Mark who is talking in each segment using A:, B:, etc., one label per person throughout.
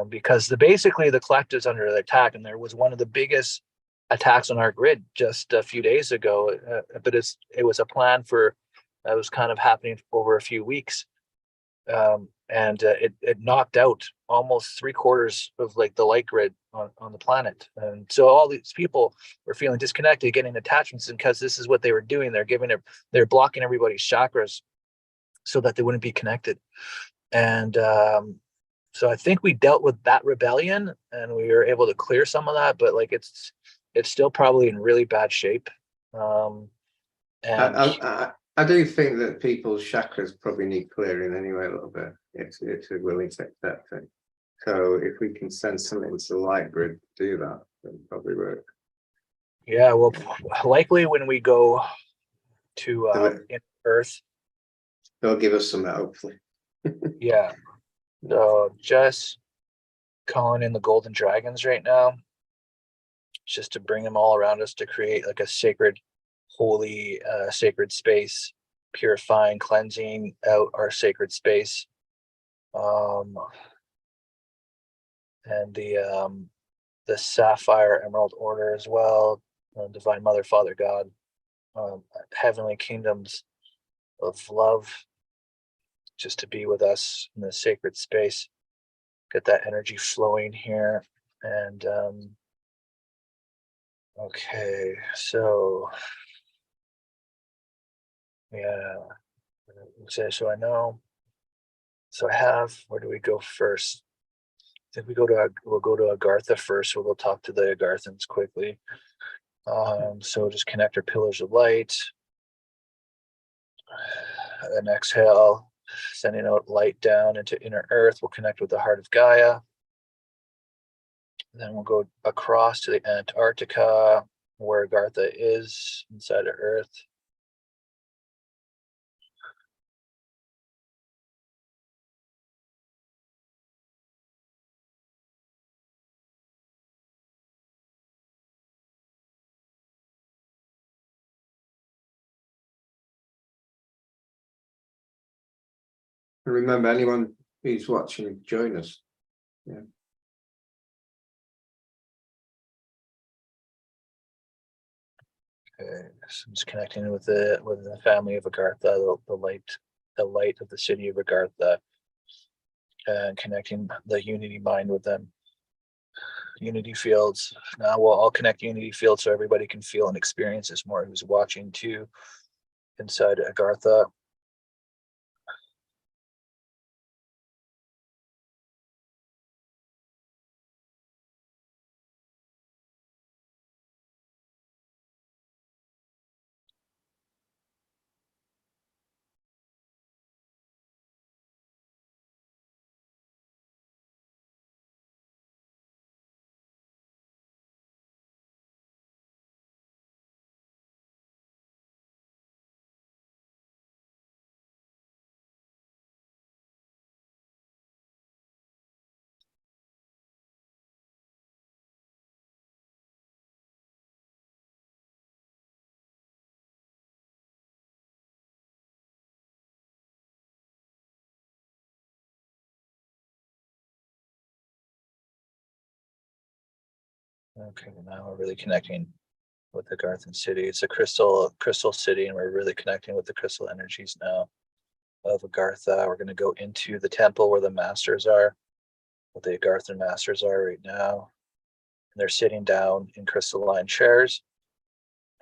A: because basically the collective's under attack, and there was one of the biggest attacks on our grid just a few days ago. But it was a plan for that was kind of happening over a few weeks, and it knocked out almost 3/4 of like the light grid on the planet, and so all these people were feeling disconnected, getting attachments, and because this is what they were doing, they're blocking everybody's chakras so that they wouldn't be connected. And so I think we dealt with that rebellion and we were able to clear some of that, but like it's still probably in really bad shape. And
B: I do think that people's chakras probably need clearing anyway a little bit. It's willing to accept it. So if we can send something to the light grid to do that, it'll probably work.
A: yeah, well, likely when we go to in Earth,
B: they'll give us some hopefully.
A: Yeah. So just calling in the golden dragons right now, just to bring them all around us to create like a sacred, holy, sacred space, purifying, cleansing out our sacred space. And the sapphire emerald order as well, divine mother, father, God, heavenly kingdoms of love, just to be with us in the sacred space, get that energy flowing here. And okay, so yeah, so I know, so I have, where do we go first? I think we'll go to Agartha first. We'll go talk to the Agarthans quickly. So just connect our pillars of light, and exhale, sending out light down into inner earth. We'll connect with the heart of Gaia. Then we'll go across to the Antarctica, where Agartha is inside of earth.
B: Remember, anyone who's watching, join us. Yeah.
A: Okay, so I'm just connecting with the family of Agartha, the light of the city of Agartha, and connecting the unity mind with them. Unity fields. Now we'll all connect unity fields so everybody can feel and experience this more who's watching too inside Agartha. Okay, now we're really connecting with the Agarthan city. It's a crystal city, and we're really connecting with the crystal energies now of Agartha. We're going to go into the temple where the masters are, what the Agarthan masters are right now. And they're sitting down in crystalline chairs,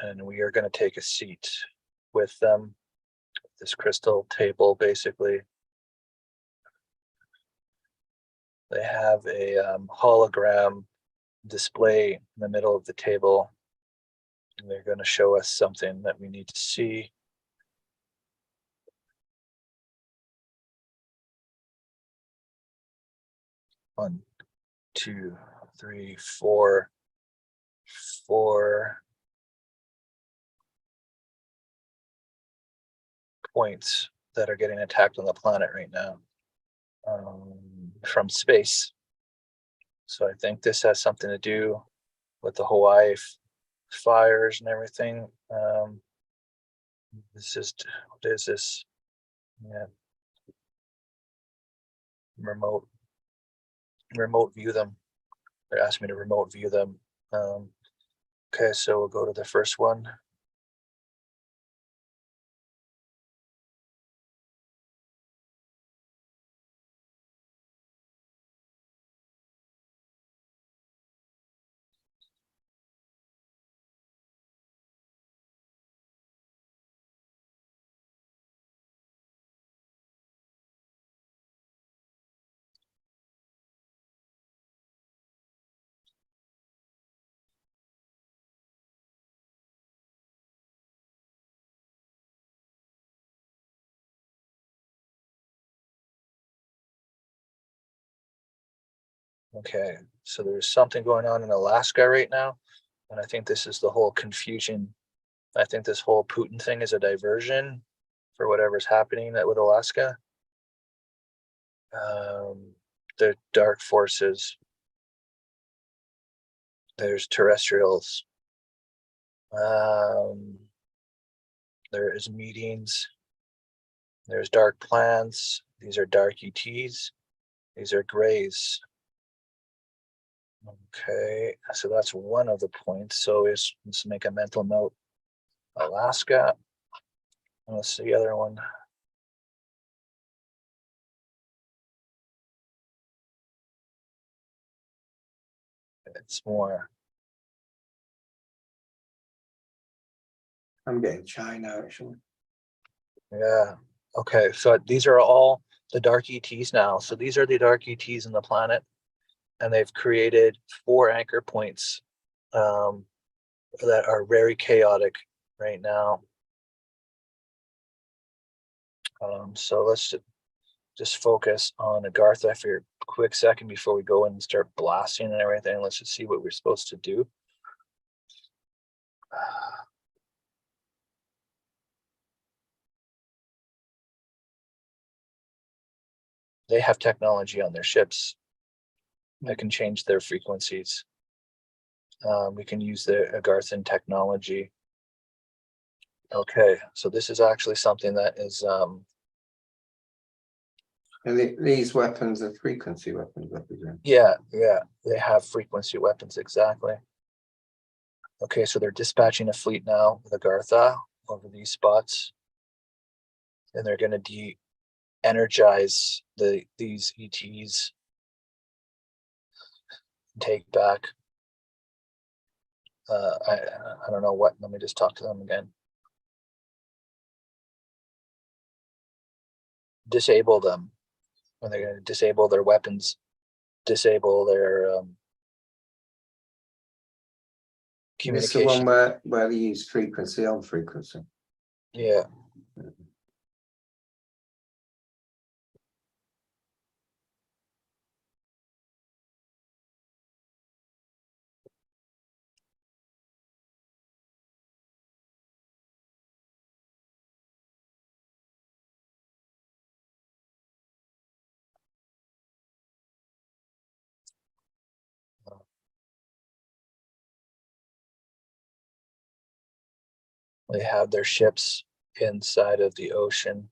A: and we are going to take a seat with them. This crystal table, basically. They have a hologram display in the middle of the table, and they're going to show us something that we need to see. One, two, three, four points that are getting attacked on the planet right now, from space. So I think this has something to do with the Hawaii fires and everything. This is, what is this? Yeah. Remote remote view them. They're asking me to remote view them. Okay, so we'll go to the first one. Okay, so there's something going on in Alaska right now, and I think this is the whole confusion. I think this whole Putin thing is a diversion for whatever's happening with Alaska. The dark forces. There's terrestrials. There is meetings. There's dark plans. These are dark ETs. These are grays. Okay, so that's one of the points. So let's make a mental note. Alaska. Let's see the other one. It's more.
B: I'm getting China actually.
A: Yeah. Okay, so these are all the dark ETs now. So these are the dark ETs in the planet, and they've created 4 anchor points that are very chaotic right now. So let's just focus on Agartha for a quick second before we go and start blasting and everything. Let's just see what we're supposed to do. They have technology on their ships that can change their frequencies. We can use the Agarthan technology. Okay, so this is actually something that is
B: and these weapons are frequency weapons, represent.
A: Yeah, they have frequency weapons, exactly. Okay, so they're dispatching a fleet now with Agartha over these spots, and they're going to de-energize these ETs and take back. I don't know what. Let me just talk to them again. Disable them. And they're going to disable their weapons, disable their communication.
B: This is the one where they use frequency on frequency.
A: Yeah. They have their ships inside of the ocean.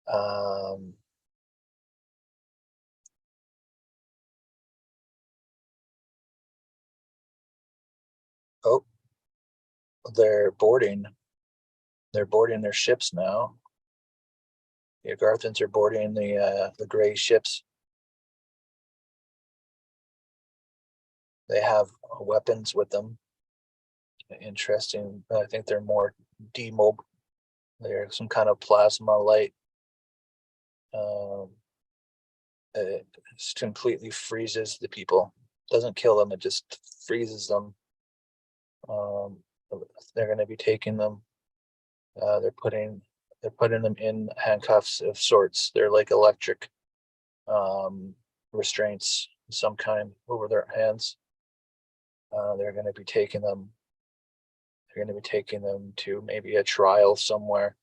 A: Oh, they're boarding. They're boarding their ships now. The Agarthans are boarding the gray ships. They have weapons with them. Interesting. I think they're more demobile. They're some kind of plasma light. It just completely freezes the people. Doesn't kill them. It just freezes them. They're going to be taking them. They're putting them in handcuffs of sorts. They're like electric restraints of some kind over their hands. They're going to be taking them. They're going to be taking them to maybe a trial somewhere,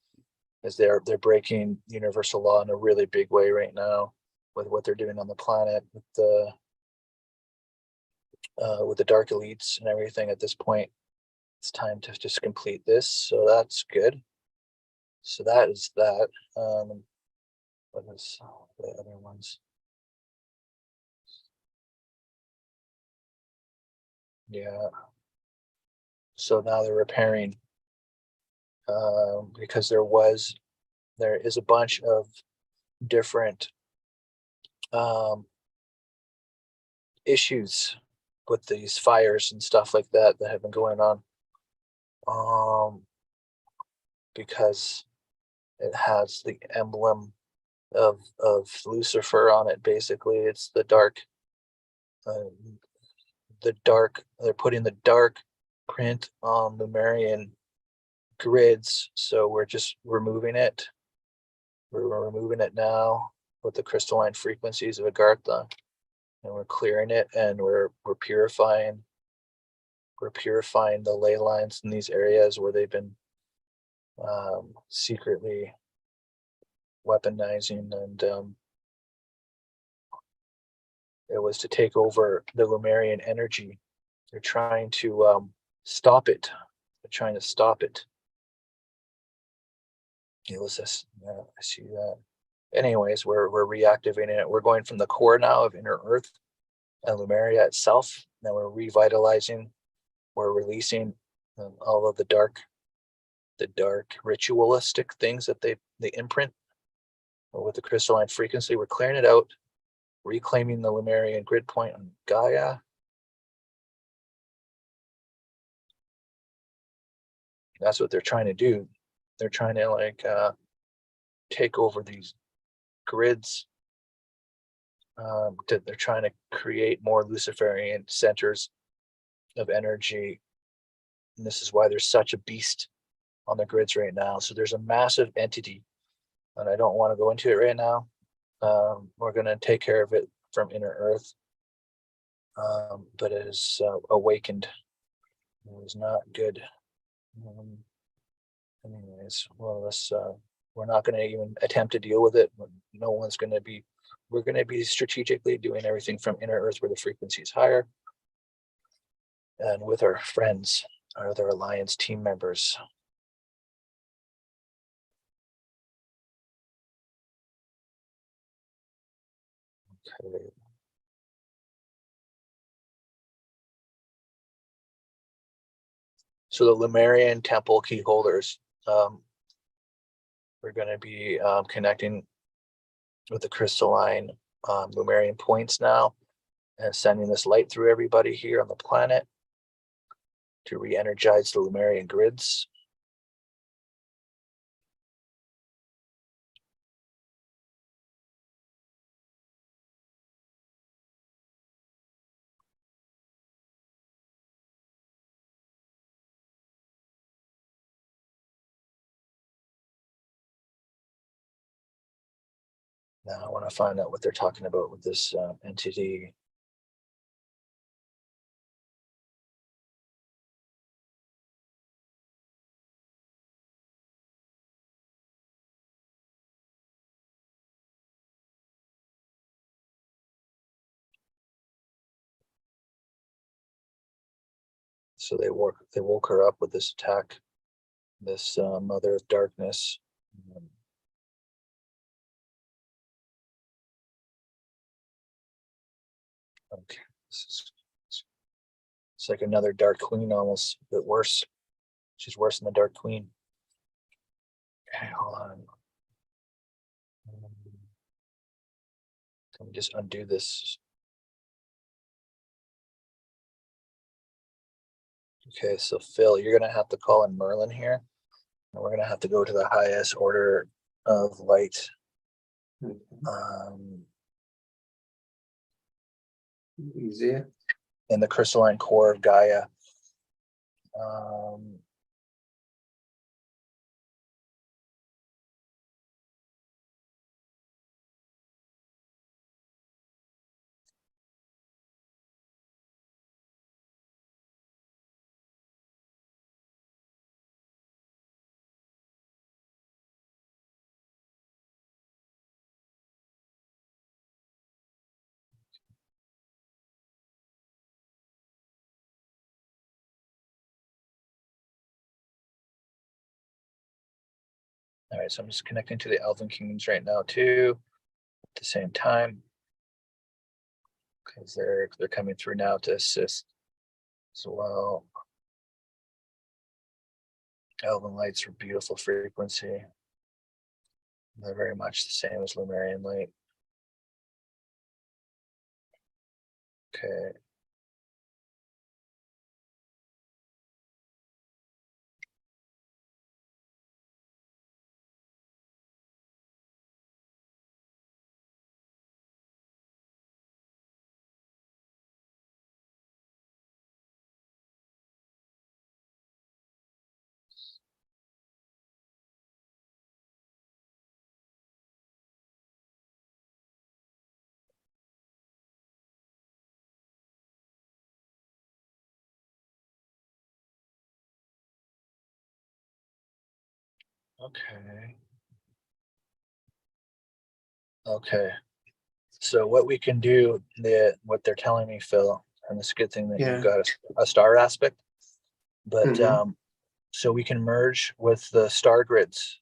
A: as they're breaking universal law in a really big way right now with what they're doing on the planet with the dark elites and everything. At this point, it's time to just complete this. So that's good. So that is that. What is the other ones? Yeah. So now they're repairing, because there is a bunch of different issues with these fires and stuff like that that have been going on. Um, because it has the emblem of Lucifer on it. Basically, it's uh, the dark. They're putting the dark print on Lumerian grids, so we're just removing it. We're removing it now with the crystalline frequencies of Agartha, and we're clearing it, and we're purifying. We're purifying the ley lines in these areas where they've been secretly weaponizing, and it was to take over the Lumerian energy. They're trying to stop it. They're trying to stop it. It was this. Yeah, I see that. Anyways, we're reactivating it. We're going from the core now of Inner Earth and Lumeria itself. Now we're revitalizing. We're releasing all of the dark ritualistic things that they imprint with the crystalline frequency. We're clearing it out, reclaiming the Lumerian grid point on Gaia. That's what they're trying to do. They're trying to take over these grids. They're trying to create more Luciferian centers of energy. And this is why there's such a beast on the grids right now. So there's a massive entity, and I don't want to go into it right now. We're going to take care of it from Inner Earth. But it is awakened. It was not good. Anyways, well, we're not going to even attempt to deal with it. No one's going to be, we're going to be strategically doing everything from Inner Earth where the frequency is higher, and with our friends, our other Alliance team members. Okay. So the Lumerian temple key holders, we're going to be connecting with the crystalline Lumerian points now, and sending this light through everybody here on the planet to re-energize the Lumerian grids. Now I want to find out what they're talking about with this entity. So they woke her up with this attack, this mother of darkness. Okay, it's like another Dark Queen, almost a bit worse. She's worse than the Dark Queen. Okay, hold on. Let me just undo this. Okay, so Phil, you're gonna have to call in Merlin here, and we're gonna have to go to the highest order of light.
B: Easier.
A: In the crystalline core of Gaia. All right, so I'm just connecting to the Elven Kingdoms right now too, at the same time, because they're coming through now to assist. as well. Elven light's a beautiful frequency. They're very much the same as Lemurian light. Okay. Okay. Okay. So what we can do, what they're telling me, Phil, and it's a good thing that
B: Yeah.
A: you've got a star aspect, but
B: Mhm.
A: so we can merge with the star grids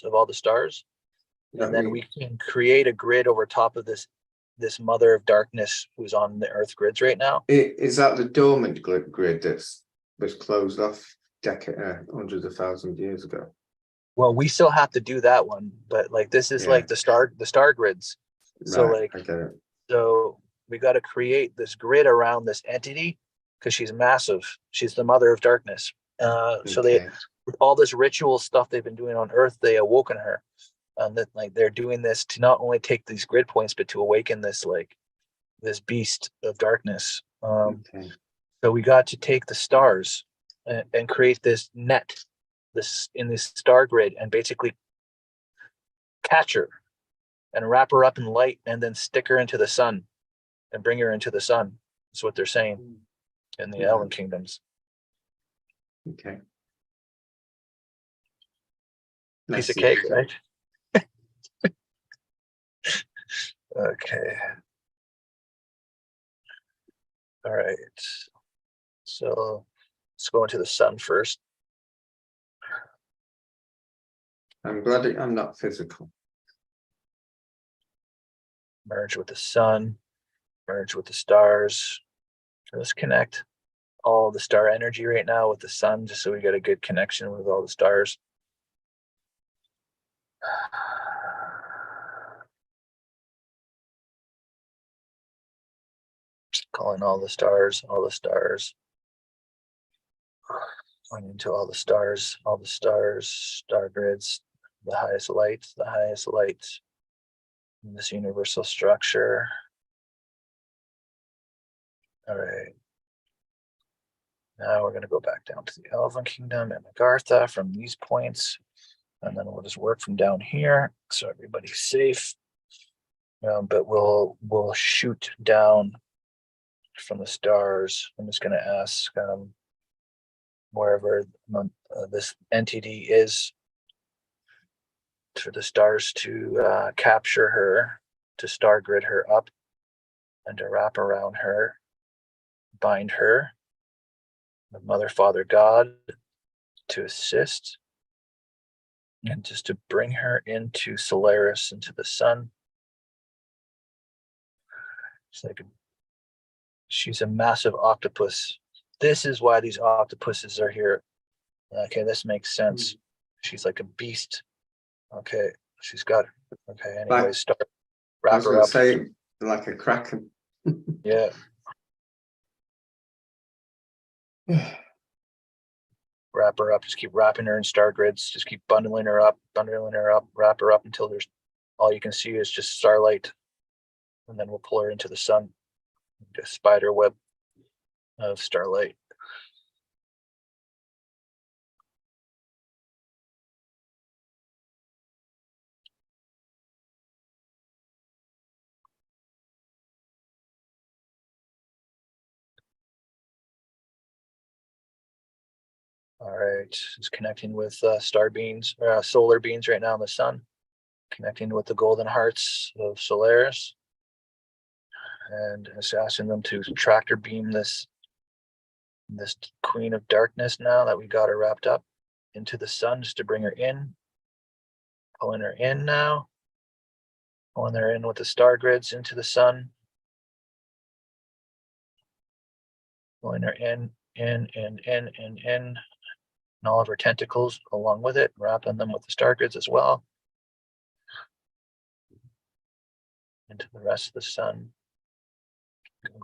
A: of all the stars, and then we can create a grid over top of this mother of darkness who's on the Earth grids right now.
B: Is that the dormant grid that was closed off hundreds of thousands of years ago?
A: Well, we still have to do that one, but like this is like the star grids. So
B: Right,
A: like
B: I get it.
A: so we got to create this grid around this entity because she's massive. She's the mother of darkness. So they,
B: Okay.
A: with all this ritual stuff they've been doing on Earth, they awoken her, and that like they're doing this to not only take these grid points, but to awaken this beast of darkness.
B: Okay.
A: So we got to take the stars and create this net, this in this star grid, and basically catch her and wrap her up in light, and then stick her into the sun and bring her into the sun. That's what they're saying in the Elven kingdoms.
B: Okay.
A: Piece of cake, right? Okay. All right. So let's go into the sun first.
B: I'm glad I'm not physical.
A: Merge with the sun, merge with the stars. Let's connect all the star energy right now with the sun, just so we get a good connection with all the stars. Calling all the stars, going into all the stars, star grids, the highest light in this universal structure. All right. Now we're going to go back down to the Elven Kingdom and Magartha from these points. And then we'll just work from down here so everybody's safe. But we'll shoot down from the stars. I'm just going to ask wherever this entity is for the stars to capture her, to star grid her up, and to wrap around her, bind her, the Mother, Father, God, to assist, and just to bring her into Solaris, into the sun. It's like she's a massive octopus. This is why these octopuses are here. Okay, this makes sense. She's like a beast. Okay, she's got. Okay, anyways, start
B: I
A: wrap
B: was
A: her
B: going to
A: up.
B: say like a kraken.
A: Yeah, wrap her up. Just keep wrapping her in star grids. Just keep bundling her up, wrap her up until there's all you can see is just starlight, and then we'll pull her into the sun. A spider web of starlight. All right, it's connecting with star beams, solar beams right now in the sun, connecting with the golden hearts of Solaris, and it's asking them to tractor beam this queen of darkness now that we got her wrapped up into the sun, just to bring her in, pulling her in now, pulling her in with the star grids into the sun. pulling her in, and all of her tentacles along with it, wrapping them with the star grids as well. Into the rest of the sun.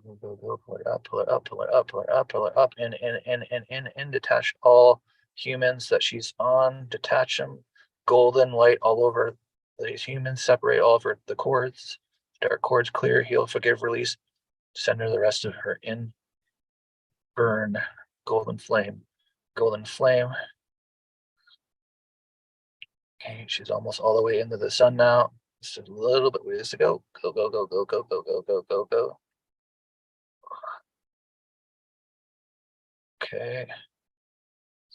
A: Go, pull it up, pull it up, pull it up, pull it up, pull it up, and detach all humans that she's on, detach them, golden light all over these humans, separate all of the cords, dark cords clear, heal, forgive, release, send her the rest of her in, burn, golden flame, golden flame. Okay, she's almost all the way into the sun now. Just a little bit ways to go. Go, go, go, go, go, go, go, go, go, go. Okay.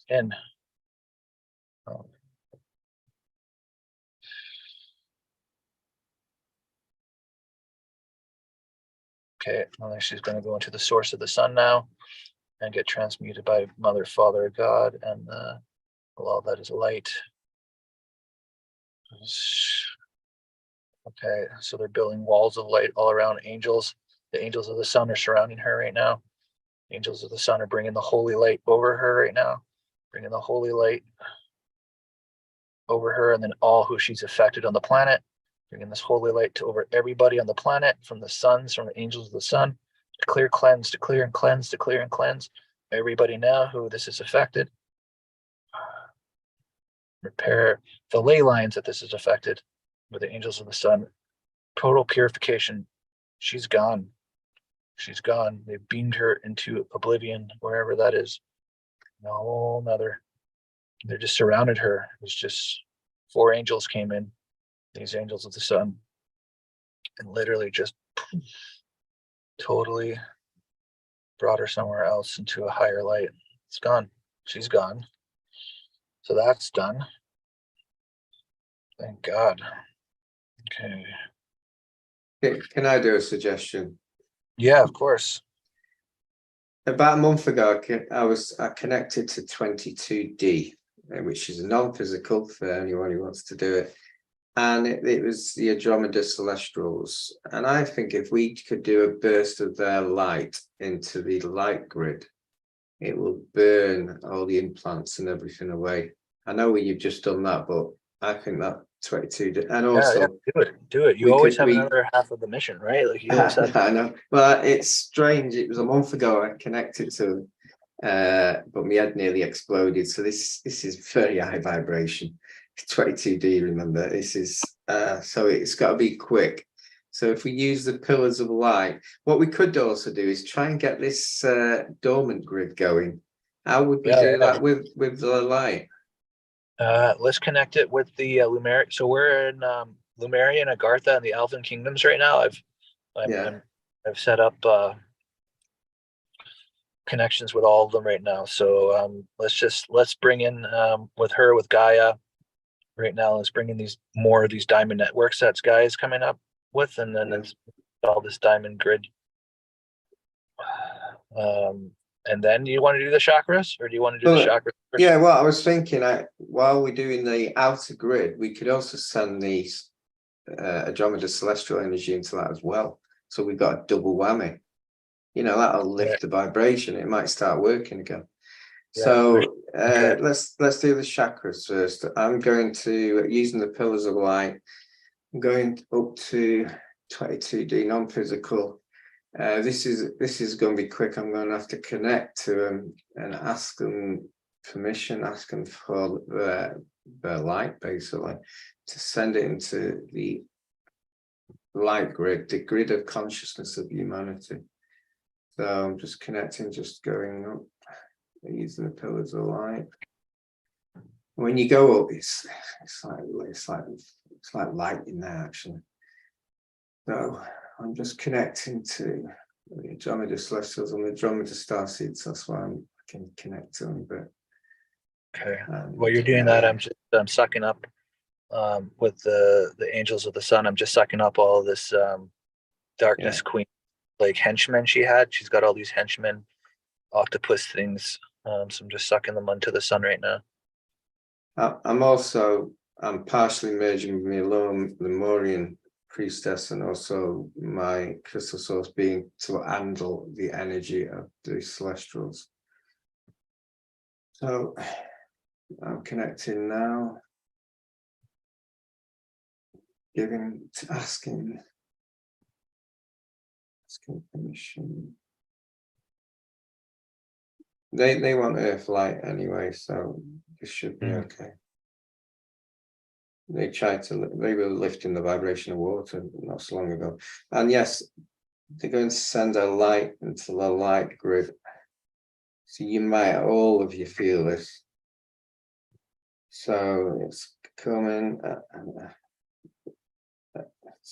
A: In. Okay, and then she's going to go into the source of the sun now and get transmuted by Mother, Father, God, and all that is light. Okay, so they're building walls of light all around angels. The angels of the sun are surrounding her right now. Angels of the sun are bringing the holy light over her right now, bringing the holy light over her and then all who she's affected on the planet, bringing this holy light to over everybody on the planet, from the suns, from the angels of the sun, to clear, cleanse, to clear and cleanse, to clear and cleanse everybody now who this is affected. Repair the ley lines that this is affected with the angels of the sun. Total purification. She's gone. She's gone. They've beamed her into oblivion, wherever that is. A whole nother. They just surrounded her. It was just 4 angels came in, these angels of the sun, and literally just totally brought her somewhere else into a higher light. It's gone. She's gone. So that's done. Thank God. Okay.
B: Can I do a suggestion?
A: Yeah, of course.
B: About a month ago, I connected to 22D, which is a non-physical for anyone who wants to do it. And it was the Andromeda Celestials. And I think if we could do a burst of their light into the light grid, it will burn all the implants and everything away. I know you've just done that, but I think that 22D, and also
A: do it. You always have another half of the mission, right? Like you always have.
B: I know. Well, it's strange. It was a month ago I connected to, but my head nearly exploded. So this is very high vibration. 22D. Remember, this is so it's got to be quick. So if we use the pillars of light, what we could also do is try and get this dormant grid going. How would we do that with the light?
A: Let's connect it with the Lumeria. So we're in Lumeria and Agartha and the Elven Kingdoms right now. I've set up connections with all of them right now. So let's bring in with her, with Gaia right now. Let's bring in more of these diamond networks that Gaia is coming up with, and then it's all this diamond grid. And then you want to do the chakras, or do you want to do the chakras first?
B: Yeah, well, I was thinking while we're doing the outer grid, we could also send these Andromeda celestial energy into that as well. So we've got a double whammy. That'll lift the vibration. It might start working again. So let's do the chakras first. I'm going to, using the pillars of light, I'm going up to 22D non-physical. This is going to be quick. I'm going to have to connect to them and ask them permission, ask them for their light, basically, to send it into the light grid, the grid of consciousness of humanity. So I'm just connecting, just going up, using the pillars of light. When you go up, it's like lightning there, actually. So I'm just connecting to the Andromeda Celestials and the Andromeda Starseeds. That's why I can connect to them. But
A: okay, while you're doing that, I'm sucking up with the Angels of the Sun. I'm just sucking up all of this Darkness Queen, like henchmen she had. She's got all these henchmen, octopus things. So I'm just sucking them onto the sun right now.
B: I'm partially merging with my Lemurian priestess and also my crystal source being to handle the energy of the celestials. So I'm connecting now, asking permission. They want earth light anyway, so this should be okay. They were lifting the vibration of water not so long ago. And yes, they're going to send a light into the light grid. So you might, all of you feel this. So it's coming,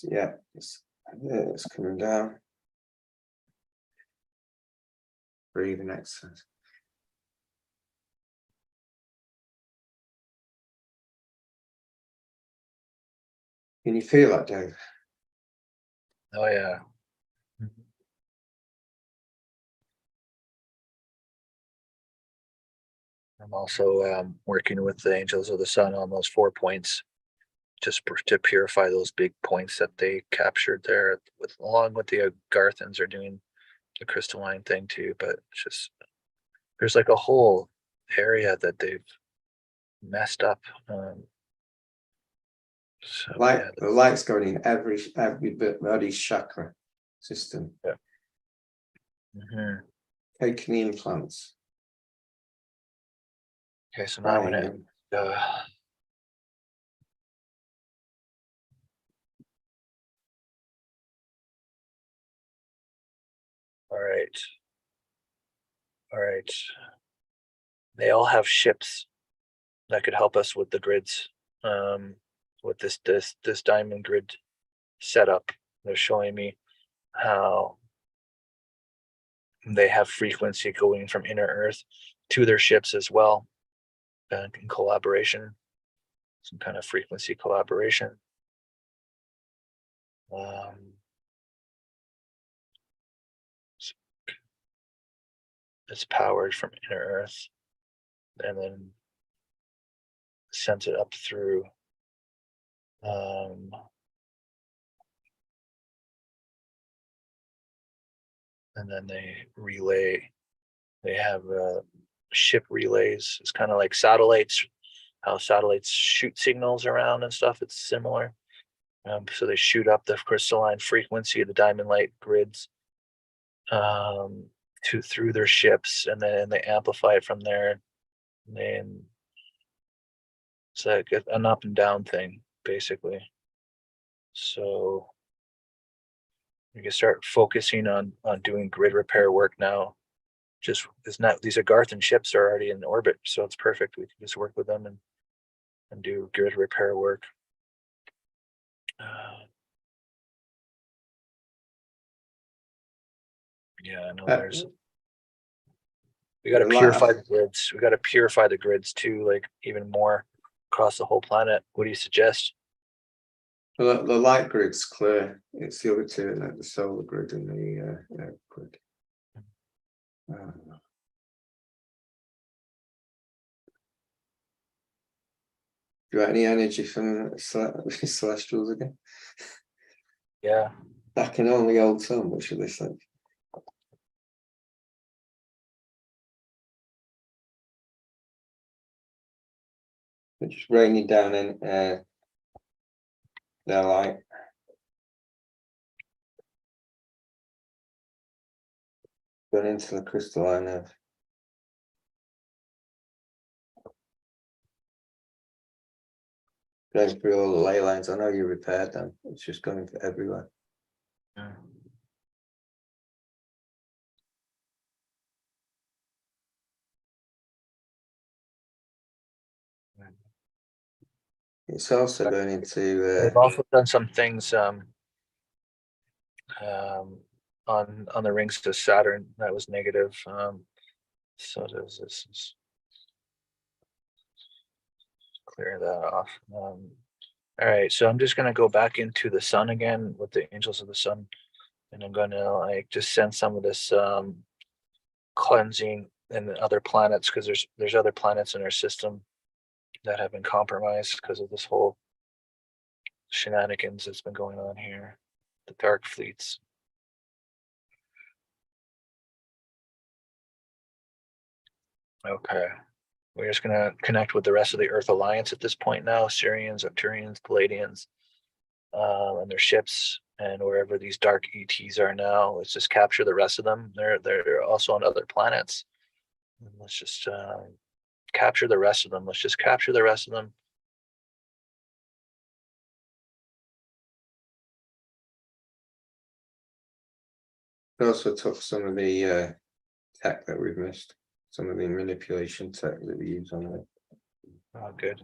B: yeah, it's coming down. Breathing exercise. Can you feel that, Dave?
A: Oh yeah. I'm also working with the Angels of the Sun on those 4 points, just to purify those big points that they captured there. Along with the Garthans are doing the crystalline thing too, but it's just there's like a whole area that they've messed up. So
B: the light's going in everybody's chakra system.
A: Yeah. Mm-hmm.
B: Taking the implants.
A: Okay, so now I'm gonna all right. They all have ships that could help us with the grids, with this diamond grid setup. They're showing me how they have frequency going from inner Earth to their ships as well, in collaboration, some kind of frequency collaboration. It's powered from inner Earth, and then sent it up through. And then they have ship relays. It's kind of like satellites, how satellites shoot signals around and stuff. It's similar. So they shoot up the crystalline frequency of the diamond light grids through their ships, and then they amplify it from there. And then it's like an up and down thing, basically. So you can start focusing on doing grid repair work now. Just it's not, these Agarthan ships are already in orbit, so it's perfect. We can just work with them and do grid repair work. Yeah, I know we got to purify the grids. We got to purify the grids too, like even more across the whole planet. What do you suggest?
B: Well, the light grid's clear. It's the other two, like the solar grid and the grid. Do you want any energy from celestials again?
A: Yeah.
B: I can only hold so much of this thing. It's just raining down in their light. Going into the crystalline earth. Going through all the ley lines. I know you repaired them. It's just going everywhere.
A: Yeah.
B: It's also going into.
A: They've also done some things on the rings to Saturn that was negative. So there's this. Clear that off. All right, so I'm just gonna go back into the sun again with the Angels of the Sun, and I'm gonna like just send some of this cleansing and the other planets, because there's other planets in our system that have been compromised because of this whole shenanigans that's been going on here. The dark fleets. Okay. We're just going to connect with the rest of the Earth Alliance at this point now. Syrians, Arcturians, Palladians, and their ships, and wherever these dark ETs are now. Let's just capture the rest of them. They're also on other planets. Let's just capture the rest of them. Let's just capture the rest of them.
B: It also took some of the tech that we've missed, some of the manipulation tech that we use on it.
A: Oh, good.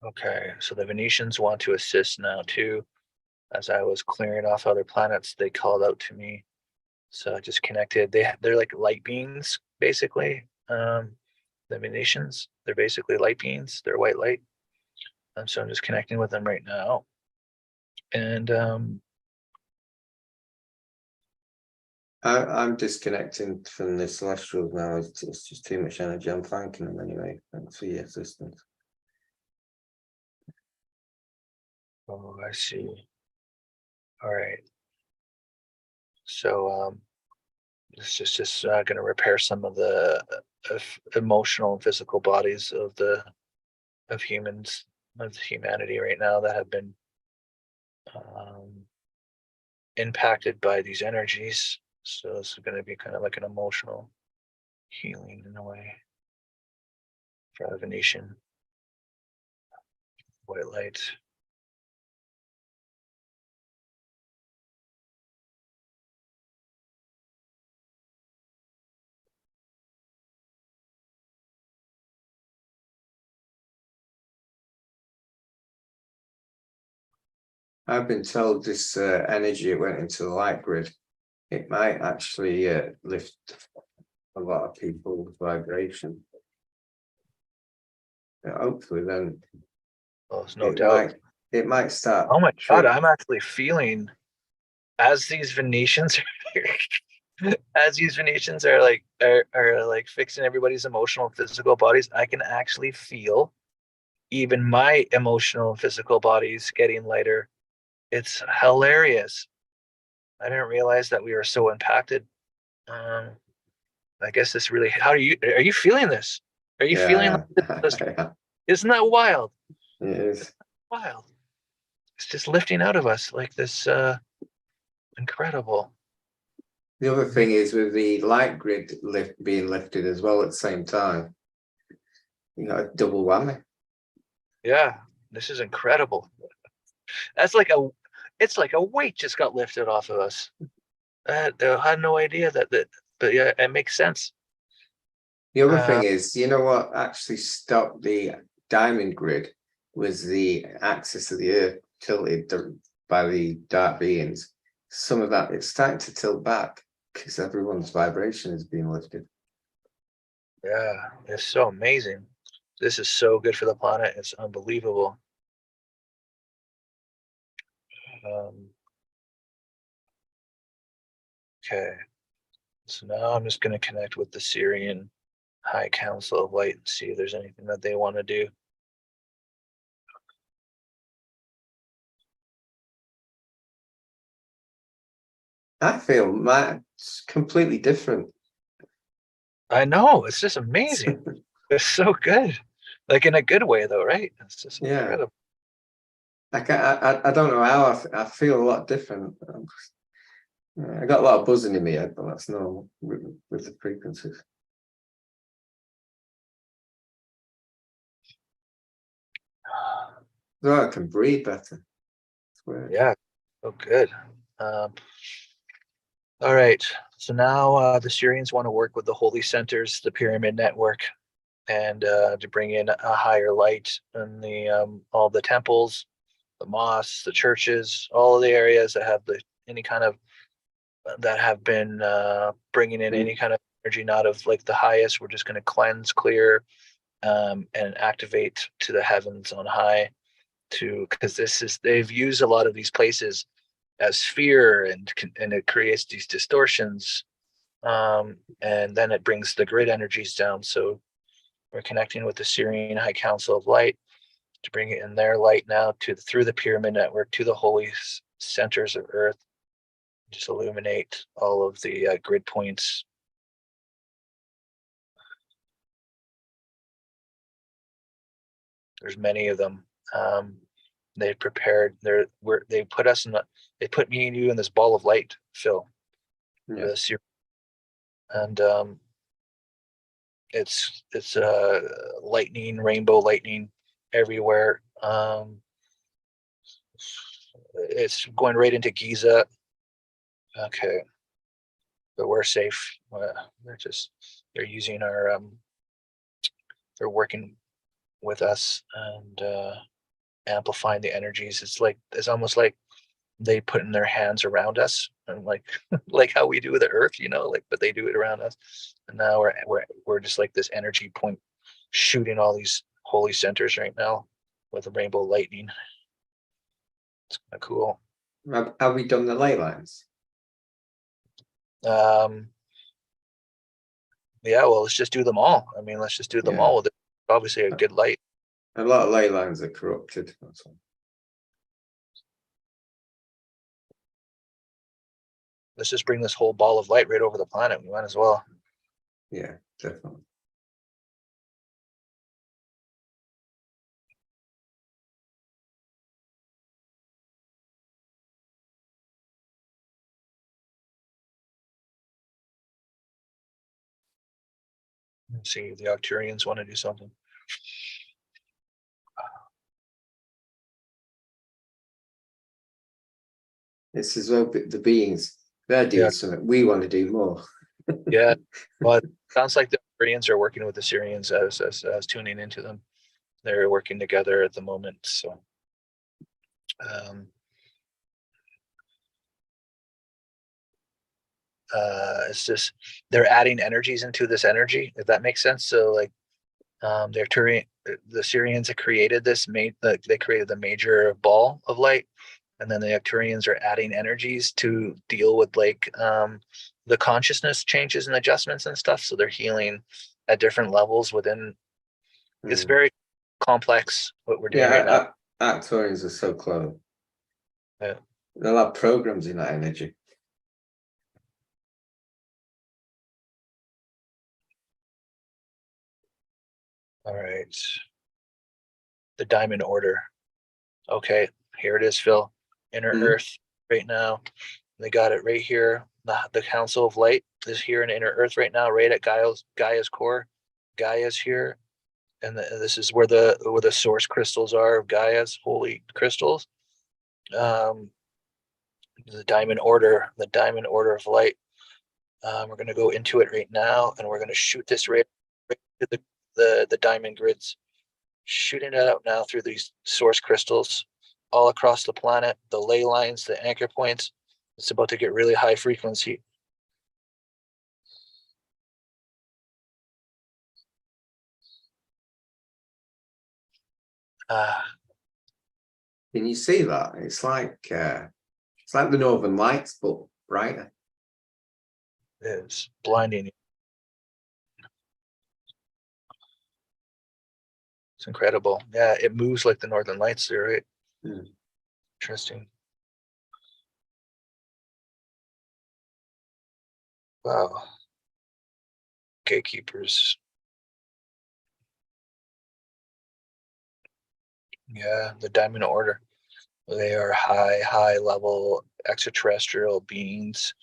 A: Okay, so the Venetians want to assist now too. As I was clearing off other planets, they called out to me. So I just connected. They're like light beings, basically. The Venetians, they're basically light beings. They're white light. So I'm just connecting with them right now. And
B: I'm disconnecting from the celestials now. It's just too much energy. I'm thanking them anyway. Thanks for your assistance.
A: oh, I see. All right. So this is just going to repair some of the emotional and physical bodies of humans, of humanity right now that have been um, impacted by these energies. So it's going to be kind of like an emotional healing in a way for the Venetian white light.
B: I've been told this energy it went into the light grid. It might actually lift a lot of people's vibration. Hopefully, then
A: Oh, there's no doubt.
B: It might start.
A: Oh my God, I'm actually feeling as these Venetians as these Venetians are like fixing everybody's emotional and physical bodies, I can actually feel even my emotional and physical bodies getting lighter. It's hilarious. I didn't realize that we were so impacted. Um, I guess this really. How are you feeling this? Are you feeling
B: Yeah,
A: like this? Isn't that wild?
B: it is.
A: Wild. It's just lifting out of us like this. Incredible.
B: The other thing is with the light grid being lifted as well at the same time, you got a double whammy.
A: Yeah, this is incredible. It's like a weight just got lifted off of us. I had no idea but yeah, it makes sense.
B: The other thing is, you know what actually stopped the diamond grid was the axis of the Earth tilted by the dark beings. Some of that, it's starting to tilt back because everyone's vibration is being lifted.
A: Yeah, it's so amazing. This is so good for the planet. It's unbelievable. Um, okay, so now I'm just going to connect with the Syrian High Council of Light and see if there's anything that they want to do.
B: I feel it's completely different.
A: I know, it's just amazing. It's so good. Like in a good way though, right? It's just
B: Yeah.
A: incredible.
B: I don't know how I feel a lot different. I got a lot of buzzing in my head, but that's normal with the frequencies. So I can breathe better.
A: Yeah, so good. All right. So now the Syrians want to work with the holy centers, the pyramid network, and to bring in a higher light in the all the temples, the mosques, the churches, all of the areas that have any kind of that have been bringing in any kind of energy not of like the highest. We're just going to cleanse, clear, and activate to the heavens on high. because they've used a lot of these places as fear, and it creates these distortions, and then it brings the grid energies down. So we're connecting with the Syrian High Council of Light to bring it in their light now through the pyramid network to the holy centers of Earth. Just illuminate all of the grid points. There's many of them. They prepared. They put us in. They put me and you in this ball of light, Phil.
B: Yeah.
A: And it's lightning, rainbow lightning everywhere. It's going right into Giza. Okay, but we're safe. They're using our they're working with us and amplifying the energies. It's almost like they put in their hands around us, and like like how we do with the earth, but they do it around us. And now we're just like this energy point shooting all these holy centers right now with the rainbow lightning. It's kind of cool.
B: Have we done the ley lines?
A: Yeah, well, let's just do them all. I mean, let's just do them all with obviously a good light.
B: A lot of ley lines are corrupted. That's all.
A: Let's just bring this whole ball of light right over the planet. We might as well.
B: Yeah, definitely.
A: Let's see if the Arcturians want to do something.
B: This is well, the beings, they're doing something. We want to do more.
A: Yeah, well, it sounds like the Arcturians are working with the Syrians. I was tuning into them. They're working together at the moment. So it's just they're adding energies into this energy, if that makes sense. So like the Syrians have created they created the major ball of light, and then the Arcturians are adding energies to deal with the consciousness changes and adjustments and stuff. So they're healing at different levels within. It's very complex what we're doing right now.
B: Arcturians are so close.
A: Yeah.
B: They'll have programs in that energy.
A: All right. The Diamond Order. Okay, here it is, Phil. Inner Earth right now. They got it right here. The Council of Light is here in Inner Earth right now, right at Gaia's core. Gaia's here, and this is where the source crystals are of Gaia's holy crystals. The Diamond Order of Light. We're going to go into it right now, and we're going to shoot this right to the diamond grids, shooting it out now through these source crystals all across the planet, the ley lines, the anchor points. It's about to get really high frequency.
B: Can you see that? It's like the Northern Lights, but brighter.
A: It's blinding. It's incredible. Yeah, it moves like the Northern Lights there, right? Interesting. Wow. Gatekeepers. Yeah, the Diamond Order. They are high level extraterrestrial beings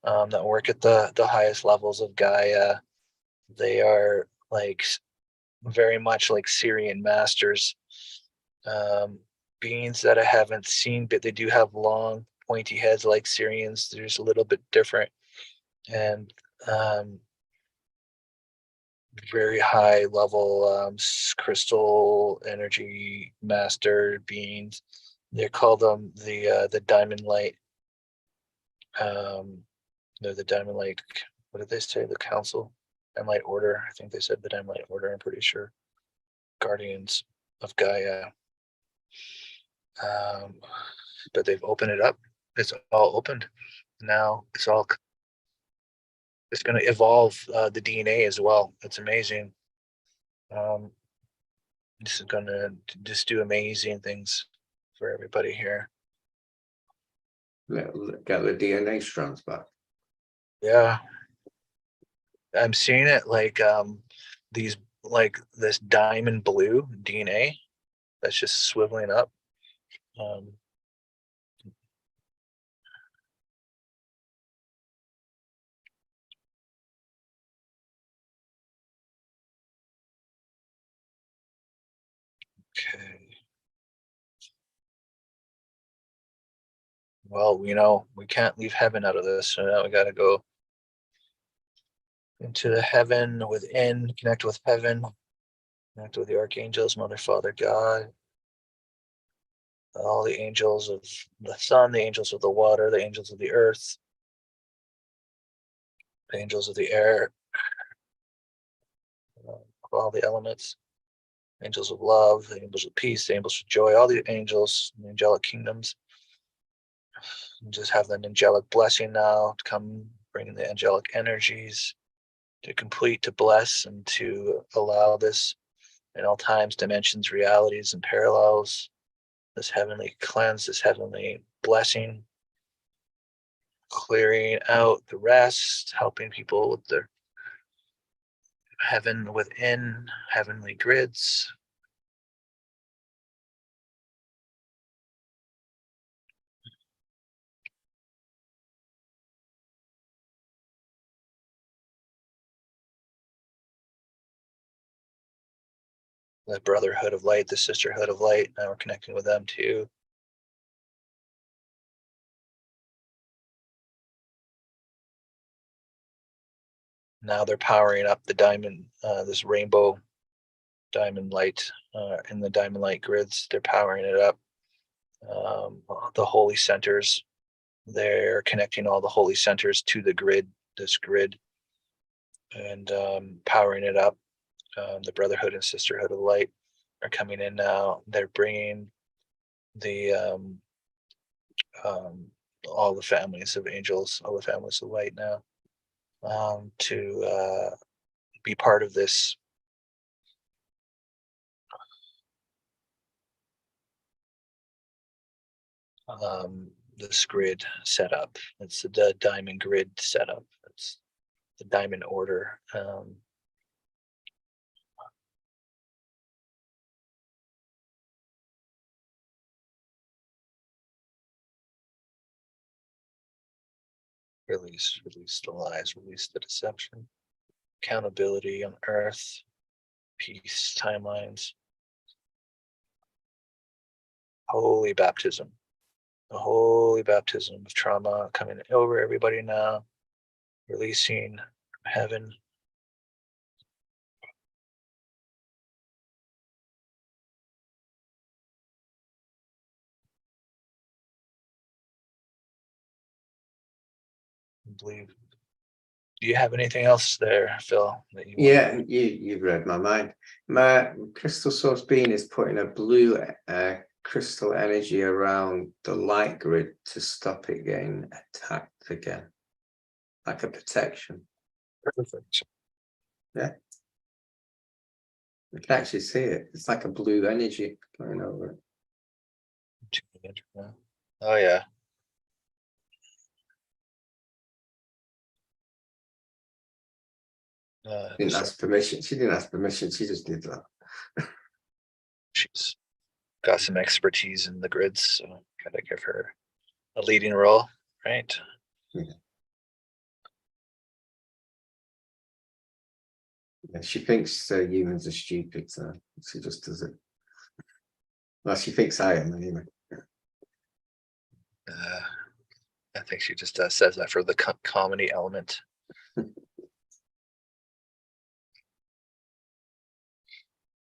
A: that work at the highest levels of Gaia. They are like very much like Syrian masters, beings that I haven't seen, but they do have long, pointy heads like Syrians. They're just a little bit different, and very high level crystal energy master beings. They call them the Diamond Light. They're the Diamond Light. What did they say? The Council, Diamond Light Order. I think they said the Diamond Light Order. I'm pretty sure. Guardians of Gaia. But they've opened it up. It's all opened now. It's going to evolve the DNA as well. It's amazing. This is going to just do amazing things for everybody here.
B: Get the DNA strands back.
A: Yeah, I'm seeing it like these like this diamond blue DNA that's just swiveling up. Okay. Well, we can't leave heaven out of this, so now we got to go into the heaven within, connect with heaven, connect with the archangels, Mother, Father, God, all the angels of the sun, the angels of the water, the angels of the earth, the angels of the air, all the elements, angels of love, the angels of peace, the angels of joy, all the angels, the angelic kingdoms. And just have an angelic blessing now to come, bringing the angelic energies to complete, to bless, and to allow this in all times, dimensions, realities, and parallels, this heavenly cleanse, this heavenly blessing, clearing out the rest, helping people with their heaven within, heavenly grids. The brotherhood of light, the sisterhood of light. Now we're connecting with them too. Now they're powering up the diamond, this rainbow diamond light in the diamond light grids. They're powering it up. The holy centers, they're connecting all the holy centers to the grid, this grid, and powering it up. The brotherhood and sisterhood of light are coming in now. They're bringing the all the families of angels, all the families of light now, to be part of this this grid setup. It's the diamond grid setup. It's the diamond order. Release the lies, release the deception, accountability on earth, peace, timelines, holy baptism, the holy baptism of trauma coming over everybody now, releasing heaven. Believe. Do you have anything else there, Phil, that you want?
B: Yeah, you've read my mind. My crystal source being is putting a blue crystal energy around the light grid to stop it getting attacked again, like a protection.
A: Perfect.
B: Yeah, you can actually see it. It's like a blue energy going over it.
A: Oh yeah.
B: Didn't ask permission. She didn't ask permission. She just did that.
A: She's got some expertise in the grids, so gotta give her a leading role, right?
B: Yeah. Yeah, she thinks humans are stupid, so she just does it. Well, she thinks I am anyway.
A: I think she just says that for the comedy element.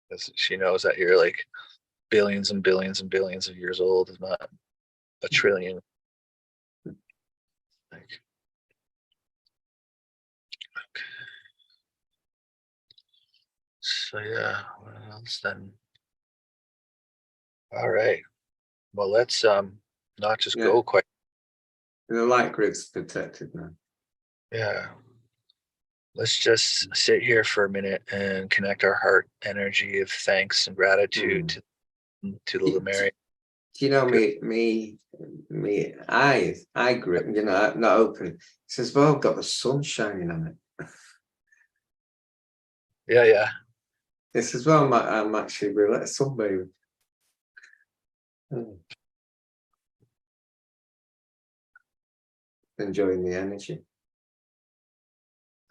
A: Because she knows that you're like billions and billions and billions of years old, is not a trillion. Like, okay. So yeah, what else then? All right. Well, let's not just
B: Yeah,
A: go quite.
B: the light grid's protected now.
A: Yeah. Let's just sit here for a minute and connect our heart energy of thanks and gratitude
B: Mm.
A: to the
B: Do,
A: Lemurian.
B: do you know
A: Good.
B: me eyes, eye grip, you know, not open. It says, well, I've got the sun shining on it.
A: Yeah, yeah.
B: It says, well, I'm actually really sunbathing. Enjoying the energy.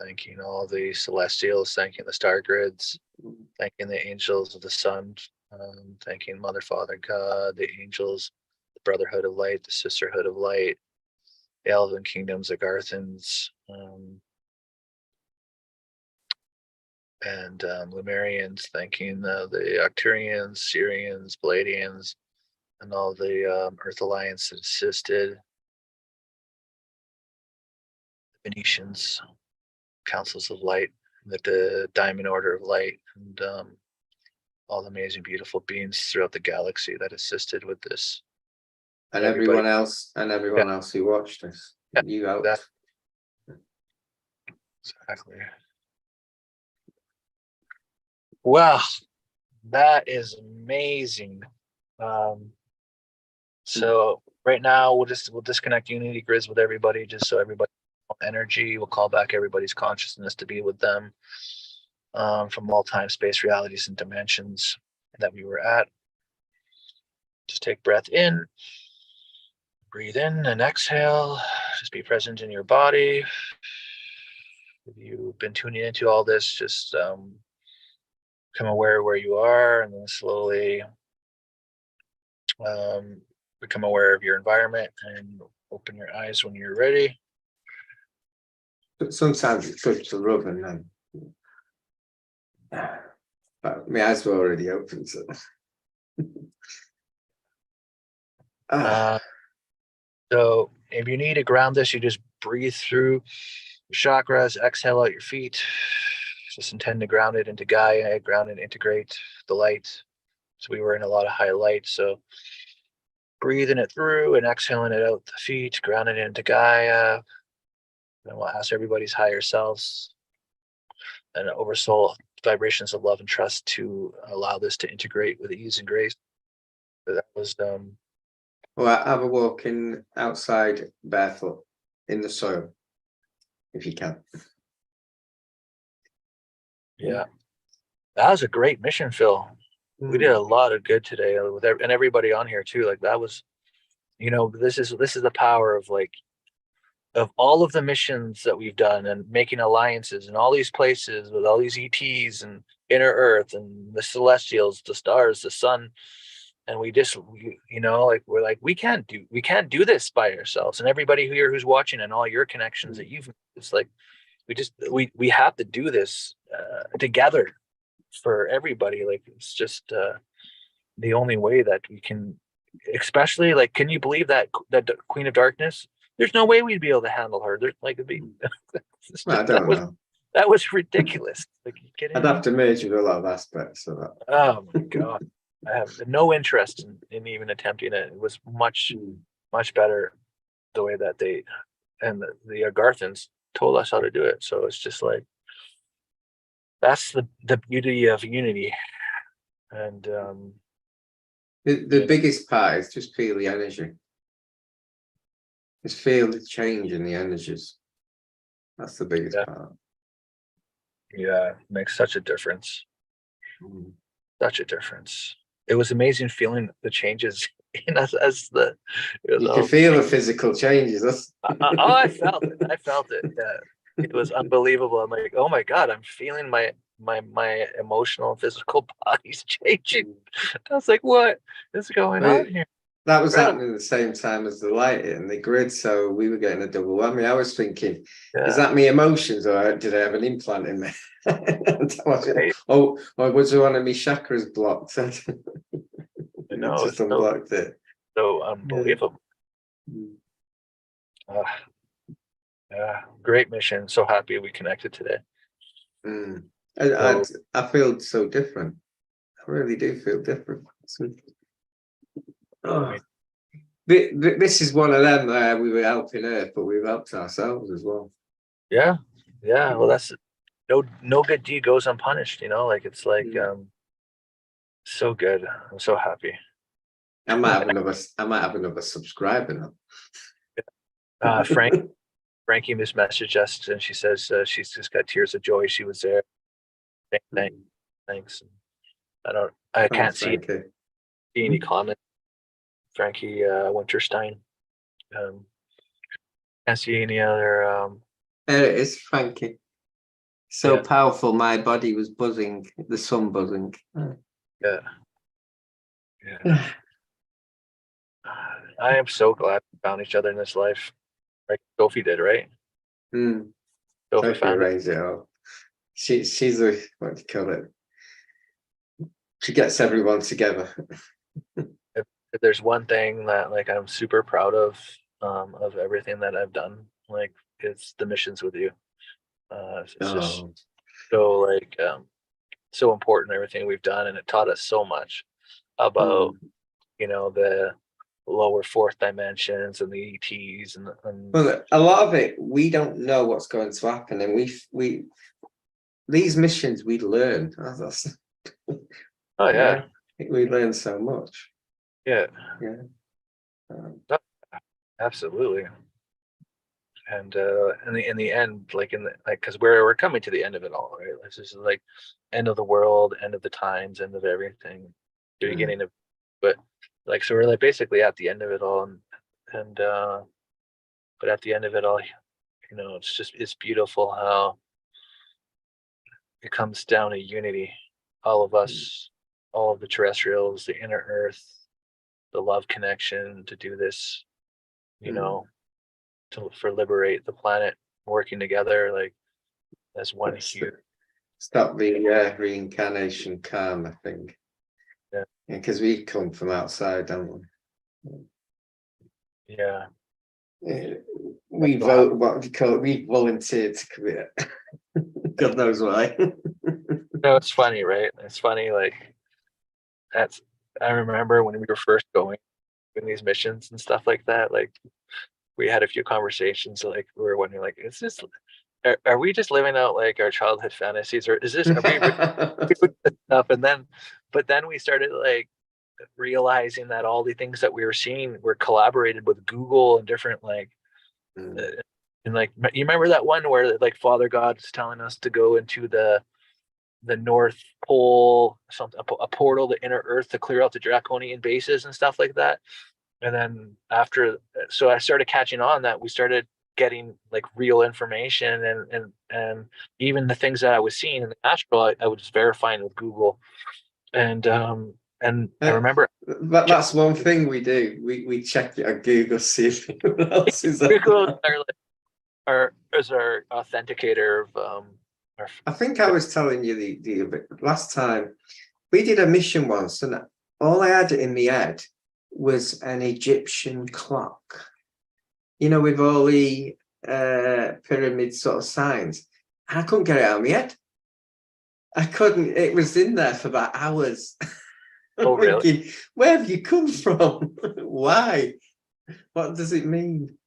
A: Thanking all the celestials, thanking the star grids, thanking the angels of the sun, thanking Mother, Father, God, the angels, the Brotherhood of Light, the Sisterhood of Light, the Elven Kingdoms, the Garthans, and Lemurians, thanking the Arcturians, Syrians, Palladians, and all the Earth Alliance that assisted, the Venetians, Councils of Light, the Diamond Order of Light, and all the amazing, beautiful beings throughout the galaxy that assisted with this.
B: And
A: Everybody,
B: everyone else who watched us.
A: yeah,
B: You
A: that
B: helped.
A: exactly. Wow, that is amazing. So right now we'll disconnect unity grids with everybody, just so everybody energy. We'll call back everybody's consciousness to be with them from all time, space, realities, and dimensions that we were at. Just take breath in, breathe in, and exhale. Just be present in your body. If you've been tuning into all this, just become aware where you are, and then slowly become aware of your environment and open your eyes when you're ready.
B: But sometimes it's good to rub and then. But my eyes were already open, so.
A: So if you need to ground this, you just breathe through your chakras, exhale out your feet. Just intend to ground it into Gaia, ground and integrate the light. So we were in a lot of high light. So breathing it through and exhaling it out the feet, grounding it into Gaia. And we'll ask everybody's higher selves and oversoul vibrations of love and trust to allow this to integrate with ease and grace. So that was
B: Well, have a walk in outside barefoot in the soil, if you can.
A: yeah. That was a great mission, Phil. We did a lot of good today with and everybody on here too. Like that was, this is the power of of all of the missions that we've done and making alliances in all these places with all these ETs and inner Earth and the celestials, the stars, the sun, and we're like we can't do this by ourselves. And everybody here who's watching and all your connections that you've, it's like we have to do this together for everybody. Like it's just the only way that we can, especially like, can you believe that the Queen of Darkness, there's no way we'd be able to handle her. There's like, it'd be,
B: Well, I don't know.
A: that was ridiculous. Like, you kidding
B: I'd
A: me?
B: have to merge with a lot of aspects of that.
A: Oh my God. I have no interest in even attempting it. It was much better the way that they and the Garthans told us how to do it. So it's just like, that's the beauty of unity. And
B: The biggest part is just feel the energy. Just feel the change in the energies. That's the biggest part.
A: Yeah, it makes such a difference. Such a difference. It was amazing feeling the changes in us as
B: You can feel the physical changes.
A: I felt it. I felt it. Yeah. It was unbelievable. I'm like, oh my God, I'm feeling my emotional and physical bodies changing. I was like, what is going on here?
B: That was happening at the same time as the light in the grid, so we were getting a double whammy. I was thinking, is that me emotions, or did I have an implant in there? Or was one of my chakras blocked?
A: No,
B: Just unblocked it.
A: So unbelievable. Yeah, great mission. So happy we connected today.
B: I feel so different. I really do feel different. This is one of them where we were helping Earth, but we've helped ourselves as well.
A: Yeah, yeah. Well, that's no good deed goes unpunished. Like it's like so good. I'm so happy.
B: I might have another subscriber now.
A: Frank Frankie just messaged us and she says she's just got tears of joy. She was there. Thanks. I can't
B: Thanks,
A: see
B: Frankie.
A: any comments. Frankie Winterstein. Can't see any other.
B: There it is, Frankie. So
A: Yeah.
B: powerful, my body was buzzing, the sun buzzing.
A: Yeah. I am so glad we found each other in this life. Like Sophie did, right? Sophie
B: Sophie
A: found it.
B: arranged it all. She's a, what do you call it? She gets everyone together.
A: If there's one thing that like I'm super proud of everything that I've done, like it's the missions with you. It's just so like so important everything we've done, and it taught us so much about the lower fourth dimensions and the ETs and
B: Well, a lot of it we don't know what's going to happen, and we these missions we learn.
A: oh yeah,
B: we learn so much.
A: yeah,
B: Yeah.
A: Absolutely. And in the end, like because we're coming to the end of it all, right? This is like end of the world, end of the times, end of everything, the beginning of, but like so we're like basically at the end of it all, and but at the end of it all, it's beautiful how it comes down to unity, all of us, all of the terrestrials, the inner Earth, the love connection to do this, for liberate the planet, working together like as one huge.
B: Stop the reincarnation karma thing.
A: Yeah.
B: Because we come from outside, don't we?
A: Yeah.
B: We vote, what do you call it? We volunteered to commit. God knows why.
A: It's funny, right? It's funny, like I remember when we were first going in these missions and stuff like that, like we had a few conversations, like we were wondering, like, is this are we just living out like our childhood fantasies, or are we really doing this stuff? But then we started like realizing that all the things that we were seeing were collaborated with Google and different like and like you remember that one where like Father God's telling us to go into the North Pole, something a portal to inner Earth to clear out the draconian bases and stuff like that. And then so I started catching on that we started getting like real information, and even the things that I was seeing in the astral, I was verifying with Google, and I remember
B: that's one thing we do. We check it on Google, see if anyone else is
A: Google is our authenticator of
B: I think I was telling you the last time we did a mission once, and all I had in my head was an Egyptian clock, with all the pyramid sort of signs. And I couldn't get it out of my head. I couldn't. It was in there for about hours.
A: Oh, really?
B: Thinking, where have you come from? Why? What does it mean?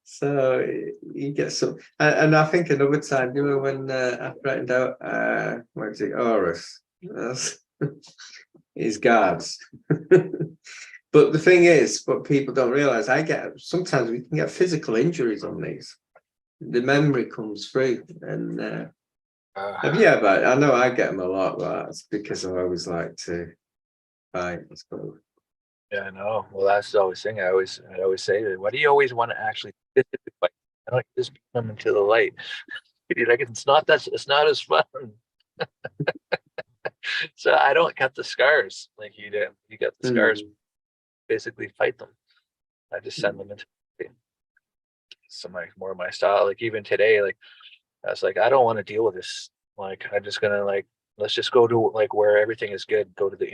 B: So you get some, and I think another time, when I threatened out, what is it, Horus, his guards. But the thing is, what people don't realize, sometimes we can get physical injuries on these. The memory comes through, and have you ever? I know I get them a lot, but that's because I always like to fight.
A: Yeah, I know. Well, that's the always thing. I always say that. Why do you always want to actually physically fight? I like just beat them into the light. Like it's not as fun. So I don't get the scars like you do. You get the scars. Basically, fight them. I just send them into some like more of my style. Like even today, like I was like, I don't want to deal with this. Like I'm just gonna like let's just go to like where everything is good. Go to the